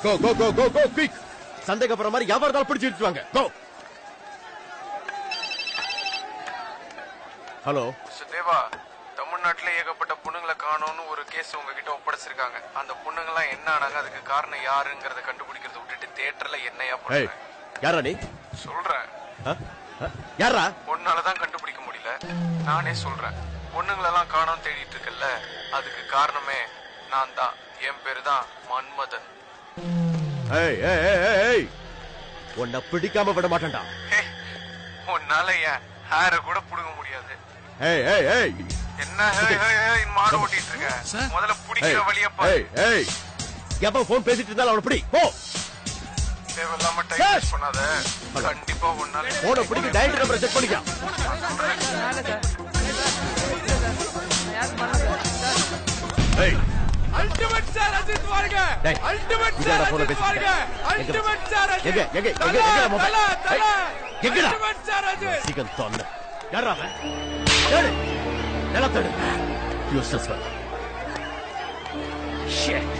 கோ கோ கோ கோ கோ quick. சந்தேகப்படுற மாதிரி யாவரதால் பிடிச்சு எடுத்துவாங்க. கோ. ஹலோ தேவா, தமிழ்நாட்டுல ஏகப்பட்ட பொண்ணுங்களை காணோம்னு ஒரு கேஸ் உங்ககிட்ட ஒப்படைச்சிருக்காங்க. அந்த பொண்ணுங்கெல்லாம் என்ன ஆனாங்க, அதுக்கு காரணம் யாருங்கறத கண்டுபிடிக்கிறத விட்டுட்டு தியேட்டர்ல என்னையா பண்ற? யாரா நீ? சொல்றேன். யாரா? பொண்ணாலதான் கண்டுபிடிக்க முடியல. நானே சொல்றேன். பொண்ணுங்களெல்லாம் காணோம் தேடிட்டு இருக்கல, அதுக்கு காரணமே நான் தான். என் பேரு தான் மன்மதன். உன்னை பிடிக்காம விட மாட்டேன்டா. உன்னால என் ஹேர கூட புடுங்க முடியாது. என்ன மாற ஓட்டிட்டு இருக்க? முதல்ல பிடிக்கிற வழிய பாரு. எப்ப போன் பேசிட்டு இருந்தாலும் அவனை பிடி. போ. தேவையில்லாம டைம் வேஸ்ட் பண்ணாத. கண்டிப்பா உன்னால போனை பிடிக்க டயல் நம்பரை செக் பண்ணிக்க. அல்டிமேட் சார் அஜித் வாருங்க. அல்டிமேட் சார் அஜித் வாருங்க. Ultimate sir Ajith. எங்க மொபைல்? எங்கடா? Ultimate sir Ajith. சீக்கிரம் தொன்ன. யாரா அவன்? ஏய். நல்லா தடு. யூஸ்லெஸ். ஷிட்.